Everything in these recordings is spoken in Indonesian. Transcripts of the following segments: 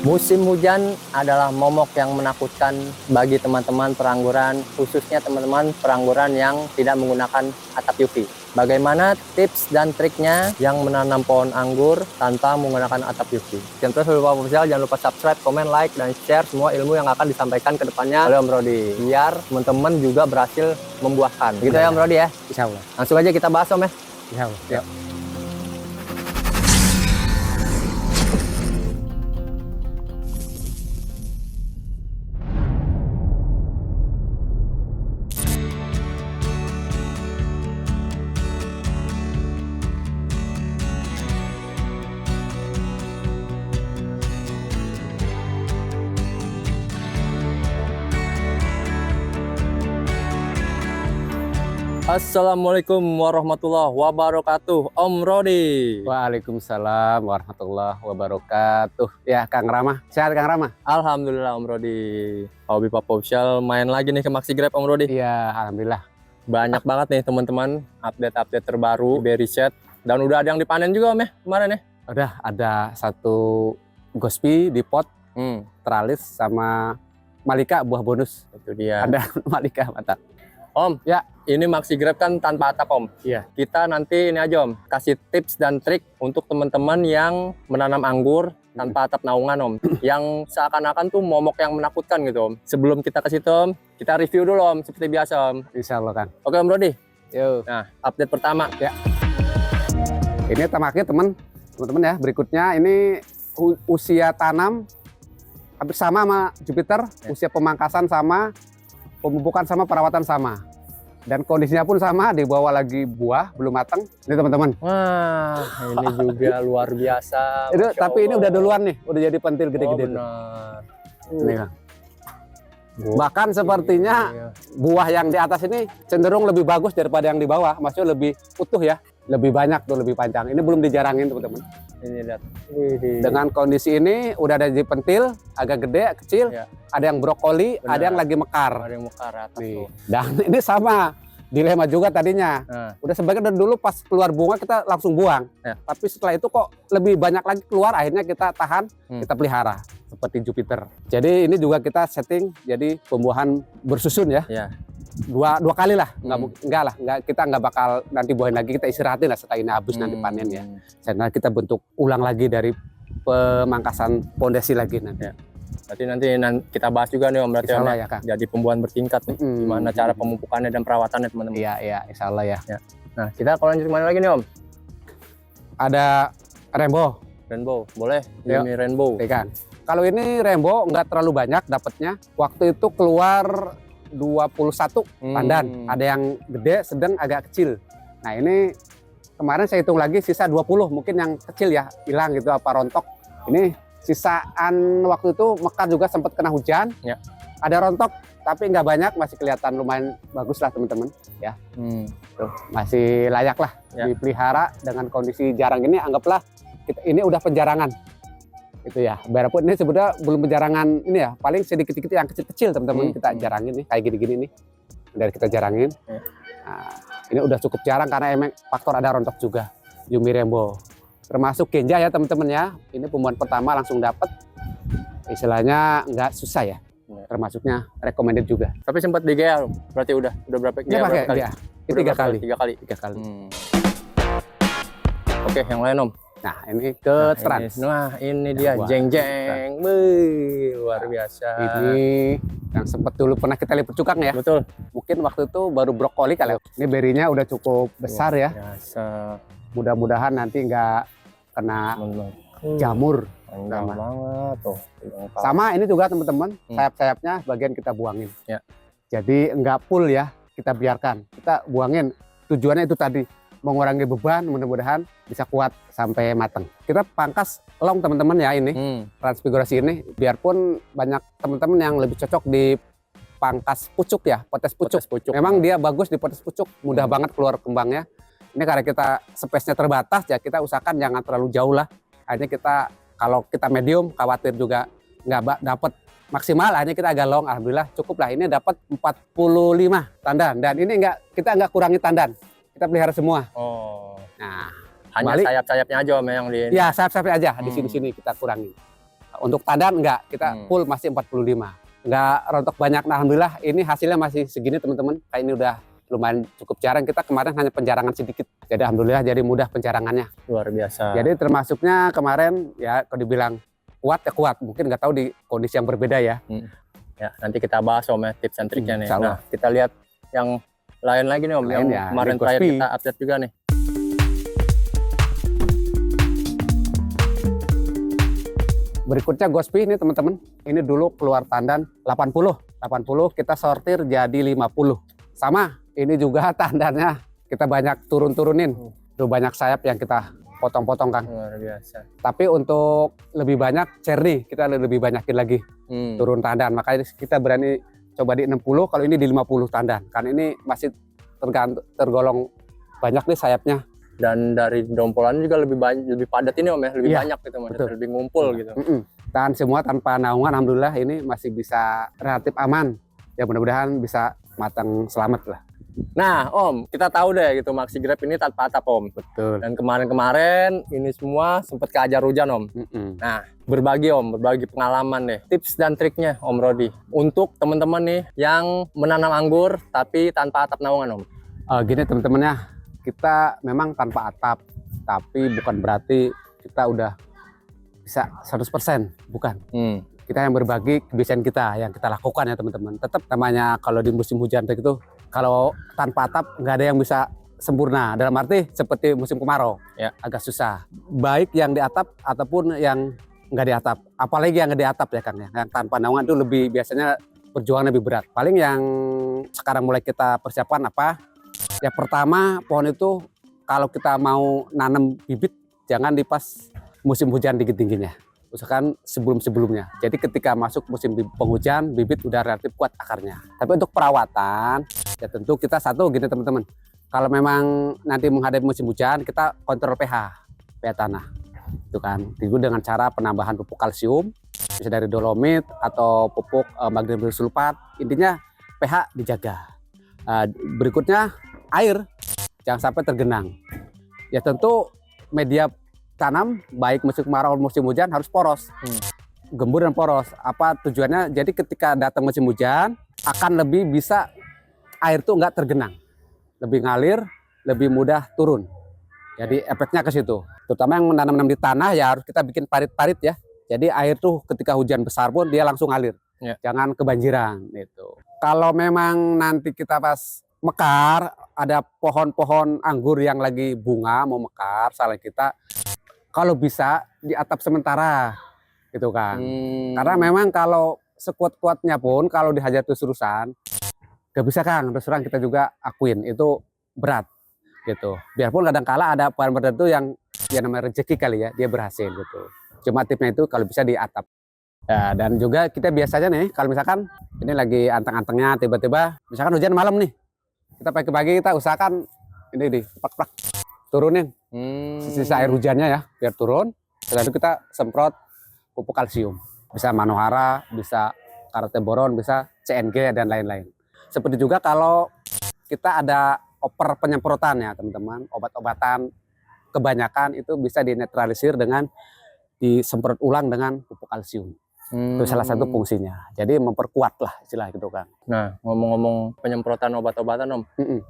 Musim hujan adalah momok yang menakutkan bagi teman-teman perangguran, khususnya teman-teman perangguran yang tidak menggunakan atap UV. Bagaimana tips dan triknya yang menanam pohon anggur tanpa menggunakan atap UV? Jangan terus lupa official, jangan lupa subscribe, komen, like, dan share semua ilmu yang akan disampaikan ke depannya oleh Om Rodi. Biar teman-teman juga berhasil membuahkan. Gitu ya Om Rodi ya? Insya Allah. Langsung aja kita bahas Om ya. Insya Allah. Yuk. Assalamualaikum warahmatullahi wabarakatuh, Om Rodi. Waalaikumsalam warahmatullahi wabarakatuh. Ya, Kang Rama. Sehat, Kang Rama? Alhamdulillah Om Rodi. Hobi Papa Official main lagi nih ke Maxi Grab Om Rodi. Iya, alhamdulillah. Banyak banget nih teman-teman update-update terbaru berry set. Dan udah ada yang dipanen juga Om ya kemarin ya. Udah ada satu gospi di pot, teralis sama Malika buah bonus. Itu dia. Ada Malika mantap. Om, Ya. ini Maxi Grab kan tanpa atap Om. Iya. Kita nanti ini aja Om, kasih tips dan trik untuk teman-teman yang menanam anggur tanpa atap naungan Om. Yang seakan-akan tuh momok yang menakutkan gitu Om. Sebelum kita ke situ Om, kita review dulu Om, seperti biasa Om. Insya Allah, Kang. Oke Om Rodi, Yuk. nah update pertama. Ya. Ini tamaknya teman-teman ya. Berikutnya ini usia tanam hampir sama Jupiter. Ya. Usia pemangkasan sama, pemupukan sama, perawatan sama. Dan kondisinya pun sama, dibawa lagi buah, belum matang. Ini teman-teman. Wah, ini juga luar biasa. Itu, Masya tapi ini Allah. udah duluan nih, udah jadi pentil Oh, gede-gede. benar. Ini, Kang. Bahkan sepertinya Iya. buah yang di atas ini cenderung lebih bagus daripada yang di bawah. Maksudnya lebih utuh ya, lebih banyak tuh, lebih panjang. Ini belum dijarangin teman-teman. Ini lihat. Widih. Dengan kondisi ini udah ada di pentil, agak gede, kecil. Ya. Ada yang brokoli, Benar. ada yang lagi mekar. Ada yang mekar atas Nih. tuh. Dan ini sama, dilema juga tadinya. Nah, Udah sebagian dari dulu pas keluar bunga kita langsung buang. Ya. Tapi setelah itu kok lebih banyak lagi keluar, akhirnya kita tahan, kita pelihara seperti Jupiter. Jadi ini juga kita setting jadi pembuahan bersusun ya. ya. Dua kali lah, kita nggak bakal nanti buahin lagi, kita istirahatin lah setelah ini habis nanti panen ya. Karena kita bentuk ulang lagi dari pemangkasan pondasi lagi nanti. Berarti nanti kita bahas juga nih Om, berarti Om, Insya Allah ya. ya, Kang. Jadi pembuahan bertingkat nih. Gimana cara pemupukannya dan perawatannya teman-teman. Iya, insya Allah ya. Nah, kita kalau lanjut kemana lagi nih Om? Ada rainbow, Rainbow, boleh? Yuk. Ini rainbow. ya kan? Kalau ini rainbow nggak terlalu banyak dapatnya. Waktu itu keluar 21 pandan. Ada yang gede, sedang, agak kecil. Nah ini kemarin saya hitung lagi sisa 20, mungkin yang kecil ya hilang gitu apa rontok. Ini sisaan waktu itu mekar juga sempat kena hujan. Ya. Ada rontok tapi nggak banyak, masih kelihatan lumayan bagus lah teman-teman ya. Tuh, masih layak lah Ya. dipelihara dengan kondisi jarang ini. Anggaplah ini udah penjarangan itu ya. Biarpun ini sebenarnya belum penjarangan ini ya, paling sedikit-sedikit yang kecil-kecil teman-teman kita jarangin nih kayak gini-gini nih. Dari kita jarangin. Ya. Nah, ini udah cukup jarang karena emang faktor ada rontok juga. Yumi Rainbow. Termasuk Genja ya teman-teman ya. Ini pembuahan pertama langsung dapat. Istilahnya nggak susah ya. Ya. Termasuknya recommended juga. Tapi sempat di GA, berarti udah berapa Dia pakai kali? dia. Ini Udah 3 berapa kali. 3 kali. 3 kali. Oke, yang lain Om. Nah, ini ke trans. Ini dia Wah, jeng-jeng. Wih, luar biasa. Ini yang sempat dulu pernah kita liput cukang ya. Betul. Mungkin waktu itu baru brokoli kali. Ini berinya udah cukup besar ya. Biasa. Mudah-mudahan nanti nggak kena jamur. Enggak banget tuh. Sama ini juga teman-teman, sayap-sayapnya bagian kita buangin. Ya. Jadi nggak full ya, kita biarkan. Kita buangin. Tujuannya itu tadi, mengurangi beban, mudah-mudahan bisa kuat sampai matang. Kita pangkas long teman-teman ya ini, transfigurasi ini. Biarpun banyak teman-teman yang lebih cocok di pangkas pucuk ya, potes pucuk. Memang dia bagus di potes pucuk, mudah banget keluar kembangnya. Ini karena kita space-nya terbatas ya, kita usahakan jangan terlalu jauh lah. Akhirnya kita, kalau kita medium, khawatir juga nggak dapat maksimal, hanya kita agak long. Alhamdulillah cukup lah, ini dapat 45 tandan. Dan ini kita nggak kurangi tandan, kita pelihara semua. Oh. Nah, Hanya balik. sayap-sayapnya aja Om yang di Ya sayap-sayapnya aja, di sini-sini kita kurangi. Untuk tandan enggak, kita full masih 45. Enggak rontok banyak. Nah, alhamdulillah ini hasilnya masih segini teman-teman. Kayak ini udah lumayan cukup jarang. Kita kemarin hanya penjarangan sedikit. Jadi alhamdulillah jadi mudah penjarangannya. Luar biasa. Jadi termasuknya kemarin ya kalau dibilang kuat ya kuat. Mungkin nggak tahu di kondisi yang berbeda ya. Ya, nanti kita bahas Om ya tips and triknya nih. Insya Allah. Nah, kita lihat yang lain lagi nih Om, Lain yang ya, kemarin ini terakhir Gospi. kita update juga nih. Berikutnya Gospi ini teman-teman. Ini dulu keluar tandan 80 kita sortir jadi 50. Sama, ini juga tandannya kita banyak turun-turunin. Tuh banyak sayap yang kita potong-potong Kang. Luar biasa. Tapi untuk lebih banyak cherry, kita lebih banyakin lagi turun tandan. Makanya kita berani coba di 60, kalau ini di 50 tandan. Karena ini masih tergolong banyak nih sayapnya. Dan dari dompolan juga lebih banyak, lebih padat ini Om ya, lebih Iya, banyak gitu maksudnya, betul. lebih ngumpul gitu. Dan semua tanpa naungan, alhamdulillah ini masih bisa relatif aman. Ya mudah-mudahan bisa matang selamat lah. Nah Om, kita tahu deh gitu Maxi Grab ini tanpa atap Om. Betul. Dan kemarin-kemarin ini semua sempat keajar hujan Om. Nah, berbagi pengalaman deh, tips dan triknya Om Rodi untuk teman-teman nih yang menanam anggur tapi tanpa atap naungan Om. Gini teman-teman ya, kita memang tanpa atap, tapi bukan berarti kita udah bisa 100%, bukan. Kita yang berbagi kebiasaan kita, yang kita lakukan ya teman-teman. Tetap namanya kalau di musim hujan itu, kalau tanpa atap nggak ada yang bisa sempurna. Dalam arti seperti musim kemarau, ya agak susah. Baik yang di atap ataupun yang nggak di atap. Apalagi yang nggak di atap ya Kang ya. Yang tanpa naungan itu lebih biasanya perjuangan lebih berat. Paling yang sekarang mulai kita persiapkan apa? Ya pertama pohon itu kalau kita mau nanam bibit jangan di pas musim hujan tinggi-tingginya. Usahakan sebelum-sebelumnya. Jadi ketika masuk musim penghujan, bibit udah relatif kuat akarnya. Tapi untuk perawatan, ya tentu kita satu gini teman-teman. Kalau memang nanti menghadapi musim hujan, kita kontrol pH tanah. Itu kan. Itu dengan cara penambahan pupuk kalsium, bisa dari dolomit atau pupuk magnesium sulfat. Intinya pH dijaga. Berikutnya air, jangan sampai tergenang. Ya tentu media tanam baik musim kemarau musim hujan harus poros, gembur dan poros. Apa tujuannya? Jadi ketika datang musim hujan akan lebih bisa air tuh nggak tergenang, lebih ngalir, lebih mudah turun. Jadi efeknya ke situ. Terutama yang menanam di tanah ya harus kita bikin parit-parit ya. Jadi air tuh ketika hujan besar pun dia langsung ngalir, jangan kebanjiran. Gitu. Kalau memang nanti kita pas mekar ada pohon-pohon anggur yang lagi bunga mau mekar, salah kita. Kalau bisa di atap sementara gitu kan. Karena memang kalau sekuat-kuatnya pun kalau dihajar terus-terusan gak bisa Kang, terus terang kita juga akuin itu berat gitu. Biarpun kadang-kala ada pohon tertentu yang ya namanya rezeki kali ya, dia berhasil gitu. Cuma tipnya itu kalau bisa di atap. Ya, dan juga kita biasanya nih kalau misalkan ini lagi anteng-antengnya tiba-tiba misalkan hujan malam nih. Kita pagi-pagi kita usahakan ini di plak-plak turunin sisa air hujannya ya biar turun. Setelah itu kita semprot pupuk kalsium, bisa manohara, bisa karoteboron, bisa CNG dan lain-lain. Seperti juga kalau kita ada oper penyemprotan ya teman-teman, obat-obatan kebanyakan itu bisa dinetralisir dengan disemprot ulang dengan pupuk kalsium. Itu salah satu fungsinya. Jadi memperkuat lah istilah gitu kan. Nah ngomong-ngomong penyemprotan obat-obatan Om,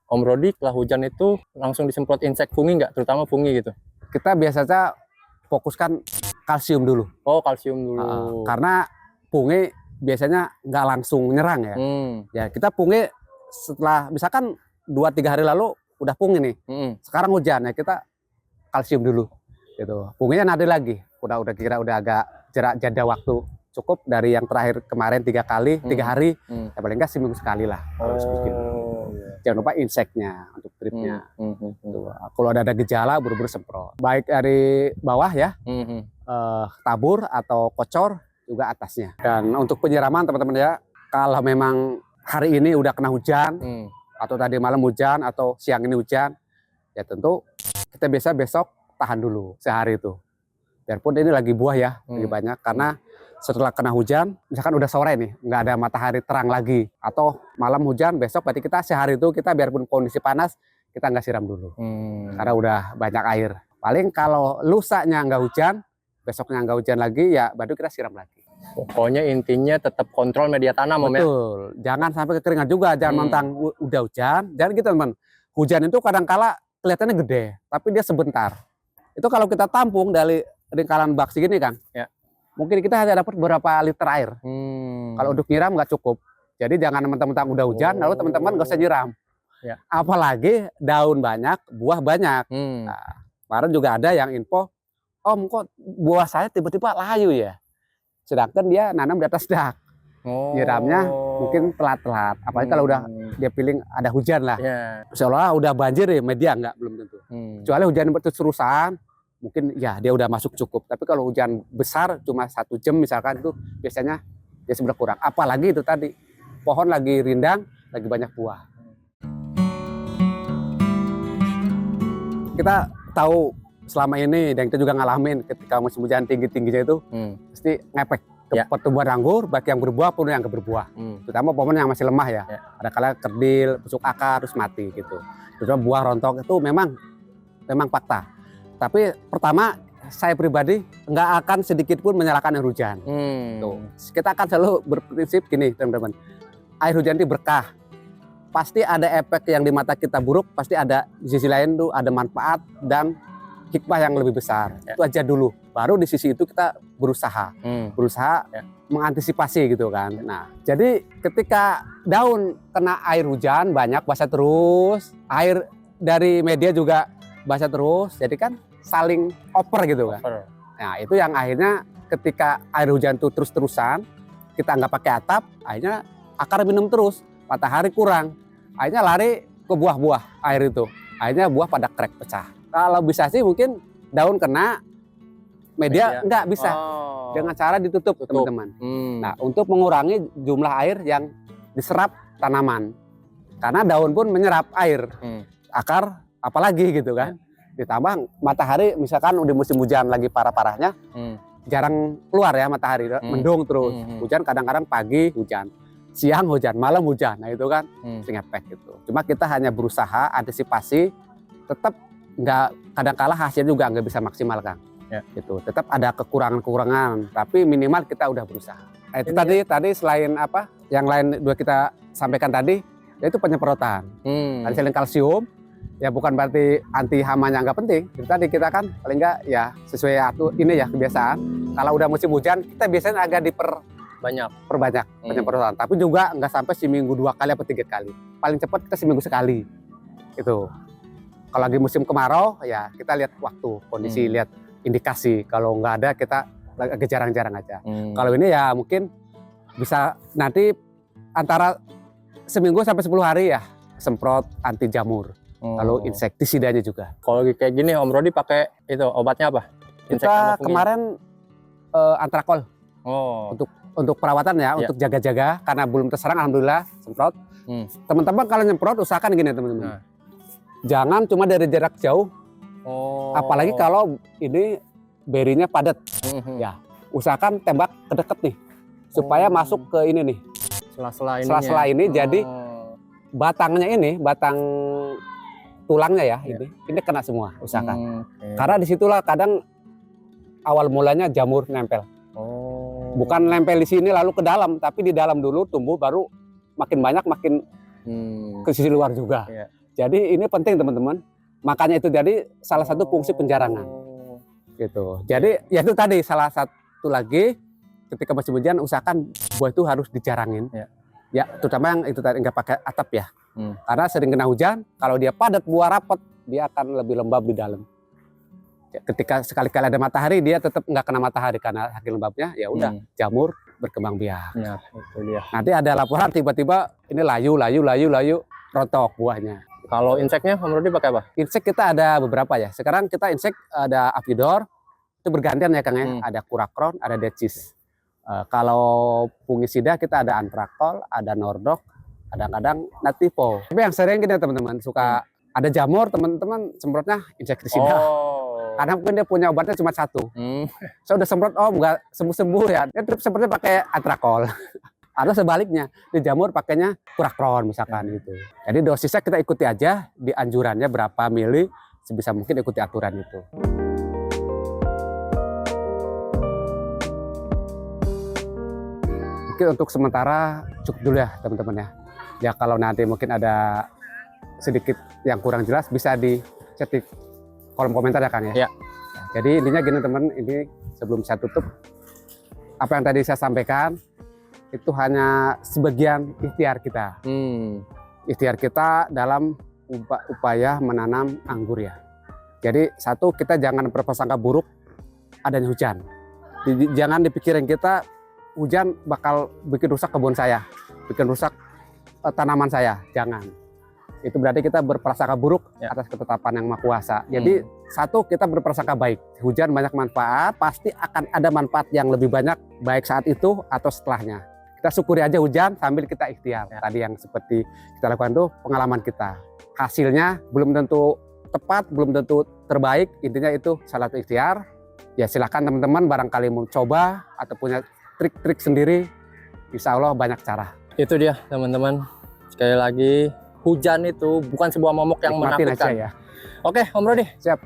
Om Rodi setelah hujan itu langsung disemprot insek fungi nggak? Terutama fungi gitu. Kita biasanya fokuskan kalsium dulu. Oh kalsium dulu. Karena fungi biasanya nggak langsung nyerang ya. Ya kita fungi setelah misalkan 2-3 hari lalu udah fungi nih. Sekarang hujan ya kita kalsium dulu. Gitu. Funginya nanti lagi. Udah kira udah agak jarak jeda waktu cukup dari yang terakhir kemarin 3 kali, 3 hari, ya paling nggak seminggu sekali lah. Jangan lupa inseknya untuk tripnya. Kalau ada gejala buru-buru semprot. Baik dari bawah ya, tabur atau kocor juga atasnya. Dan untuk penyiraman teman-teman ya, kalau memang hari ini udah kena hujan, atau tadi malam hujan atau siang ini hujan, ya tentu kita biasa besok tahan dulu sehari itu. Biarpun ini lagi buah ya, lagi banyak karena setelah kena hujan, misalkan udah sore nih, nggak ada matahari terang lagi, atau malam hujan, besok berarti kita sehari itu kita biarpun kondisi panas, kita nggak siram dulu, karena udah banyak air. Paling kalau lusanya nggak hujan, besoknya nggak hujan lagi, ya baru kita siram lagi. Pokoknya intinya tetap kontrol media tanam, Om ya. Betul. Jangan sampai kekeringan juga, jangan mentang udah hujan. Jangan gitu teman. Hujan itu kadang-kala kelihatannya gede, tapi dia sebentar. Itu kalau kita tampung dari lingkaran bak segini kan, ya, mungkin kita hanya dapat beberapa liter air. Kalau untuk nyiram nggak cukup. Jadi jangan mentang-mentang udah hujan, lalu teman-teman nggak usah nyiram. Ya. Apalagi daun banyak, buah banyak. Nah, kemarin juga ada yang info, Om kok buah saya tiba-tiba layu ya. Sedangkan dia nanam di atas dak. Nyiramnya mungkin telat-telat. Apalagi kalau udah dia feeling ada hujan lah. Seolah udah banjir ya, media belum tentu. Kecuali hujan berterus-terusan, mungkin ya dia udah masuk cukup. Tapi kalau hujan besar cuma 1 jam misalkan, itu biasanya dia sudah kurang. Apalagi itu tadi, pohon lagi rindang, lagi banyak buah. Kita tahu selama ini, dan kita juga ngalamin ketika musim hujan tinggi-tingginya itu, pasti ngepek ke pertumbuhan anggur, baik yang berbuah pun yang nggak berbuah. Terutama pohon yang masih lemah ya. Ada kala kerdil, busuk akar, terus mati gitu. Terutama buah rontok itu memang fakta. Tapi pertama, saya pribadi nggak akan sedikit pun menyalahkan air hujan. Tuh. Kita akan selalu berprinsip gini, teman-teman. Air hujan itu berkah. Pasti ada efek yang di mata kita buruk, pasti ada di sisi lain tuh ada manfaat dan hikmah yang lebih besar. Itu aja dulu. Baru di sisi itu kita berusaha mengantisipasi gitu kan. Nah, jadi ketika daun kena air hujan banyak, basah terus, air dari media juga basah terus, jadi kan saling over gitu kan. Nah, itu yang akhirnya ketika air hujan itu terus-terusan, kita nggak pakai atap, akhirnya akar minum terus, matahari kurang, akhirnya lari ke buah-buah air itu. Akhirnya buah pada krek pecah. Kalau bisa sih mungkin daun kena, media nggak bisa. Dengan cara ditutup, teman-teman. Nah, untuk mengurangi jumlah air yang diserap tanaman. Karena daun pun menyerap air. Akar apalagi gitu kan. Ditambah matahari, misalkan udah musim hujan lagi parah-parahnya, jarang keluar ya matahari, mendung terus. Hujan kadang-kadang pagi hujan, siang hujan, malam hujan. Nah itu kan sering efek gitu. Cuma kita hanya berusaha antisipasi, tetap nggak, kadang-kala hasil juga nggak bisa maksimal Kang. Gitu. Tetap ada kekurangan-kekurangan, tapi minimal kita udah berusaha. Nah, itu tadi selain apa, yang lain dua kita sampaikan tadi, yaitu penyemprotan. Tadi selain kalsium, ya bukan berarti anti hamanya nggak penting. Itu tadi kita kan paling nggak ya sesuai ini ya kebiasaan. Kalau udah musim hujan, kita biasanya agak perbanyak penyemprotan. Tapi juga nggak sampai seminggu 2 kali atau 3 kali. Paling cepat kita seminggu sekali. Itu. Kalau lagi musim kemarau, ya kita lihat waktu, kondisi, lihat indikasi. Kalau nggak ada, kita agak jarang-jarang aja. Kalau ini ya mungkin bisa nanti antara seminggu sampai 10 hari ya semprot anti jamur. Lalu insektisidanya juga. Kalau kayak gini Om Rodi pakai itu obatnya apa? Kita kemarin antrakol. Untuk perawatan ya, untuk jaga-jaga karena belum terserang, alhamdulillah semprot. Teman-teman kalau nyemprot usahakan gini teman-teman. Jangan cuma dari jarak jauh. Apalagi kalau ini berinya padat. Ya, usahakan tembak ke deket nih supaya masuk ke ini nih. Sela-sela ini jadi batangnya ini, batang tulangnya ya, ini kena semua, usahakan. Karena disitulah kadang awal mulanya jamur nempel. Bukan nempel di sini lalu ke dalam, tapi di dalam dulu tumbuh, baru makin banyak makin ke sisi luar juga. Jadi ini penting teman-teman. Makanya itu jadi salah satu fungsi penjarangan. Gitu. Jadi ya itu tadi salah satu lagi, ketika musim hujan usahakan buah itu harus dijarangin. Ya, terutama yang itu tadi nggak pakai atap ya. Karena sering kena hujan, kalau dia padat buah rapat, dia akan lebih lembab di dalam. Ya, ketika sekali-kali ada matahari, dia tetap nggak kena matahari karena saking lembabnya. Ya udah, jamur berkembang biak. Itu dia. Nanti ada laporan tiba-tiba ini layu, rontok buahnya. Kalau inseknya Om Rodi pakai apa? Insek kita ada beberapa ya. Sekarang kita insek ada Aphidor, itu bergantian ya Kang ya. Ada Kurakron, ada Decis. Kalau fungisida kita ada Antrakol, ada Nordok, kadang-kadang Nativo. Tapi yang sering kita teman-teman suka ada jamur, teman-teman semprotnya insektisida. Karena mungkin dia punya obatnya cuma 1. Saya udah semprot, nggak sembuh-sembuh ya. Dia terus semprotnya pakai Antrakol. Atau sebaliknya, di jamur pakainya Kurakron misalkan gitu. Jadi dosisnya kita ikuti aja, di anjurannya berapa mili, sebisa mungkin ikuti aturan itu. Mungkin untuk sementara cukup dulu ya teman-teman ya. Ya kalau nanti mungkin ada sedikit yang kurang jelas bisa dicek di kolom komentar ya Kang ya. Ya. Jadi intinya gini teman, ini sebelum saya tutup, apa yang tadi saya sampaikan itu hanya sebagian ikhtiar kita. Ikhtiar kita dalam upaya menanam anggur ya. Jadi satu, kita jangan berprasangka buruk adanya hujan. Jangan dipikirin kita hujan bakal bikin rusak kebun saya, bikin rusak tanaman saya, jangan. Itu berarti kita berprasangka buruk atas ketetapan yang Maha Kuasa. Jadi satu, kita berprasangka baik. Hujan banyak manfaat, pasti akan ada manfaat yang lebih banyak baik saat itu atau setelahnya. Kita syukuri aja hujan sambil kita ikhtiar. Tadi yang seperti kita lakukan itu pengalaman kita. Hasilnya belum tentu tepat, belum tentu terbaik. Intinya itu salah satu ikhtiar. Ya silakan teman-teman barangkali mau coba atau punya trik-trik sendiri. Insya Allah banyak cara. Itu dia teman-teman. Sekali lagi, hujan itu bukan sebuah momok yang Nikmatin menakutkan. aja ya. Oke, Om Rodi. Siap.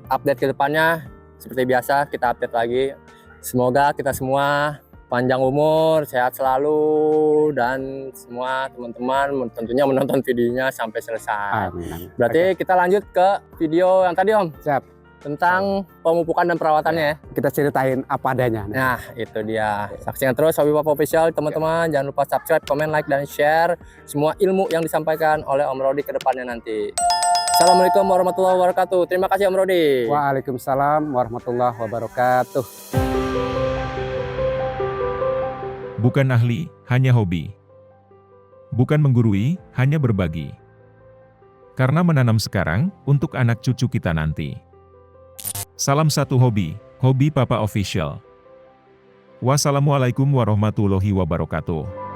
Update ke depannya seperti biasa kita update lagi. Semoga kita semua panjang umur, sehat selalu, dan semua teman-teman tentunya menonton videonya sampai selesai. Amin. Berarti kita lanjut ke video yang tadi Om. Siap. Tentang pemupukan dan perawatannya ya. Kita ceritain apa adanya. Nah, itu dia. Saksikan terus Hobi Papa Official, teman-teman. Jangan lupa subscribe, komen, like, dan share semua ilmu yang disampaikan oleh Om Rodi ke depannya nanti. Assalamualaikum warahmatullahi wabarakatuh. Terima kasih Om Rodi. Waalaikumsalam warahmatullahi wabarakatuh. Bukan ahli, hanya hobi. Bukan menggurui, hanya berbagi. Karena menanam sekarang, untuk anak cucu kita nanti. Salam satu hobi, Hobi Papa Official. Wassalamualaikum warahmatullahi wabarakatuh.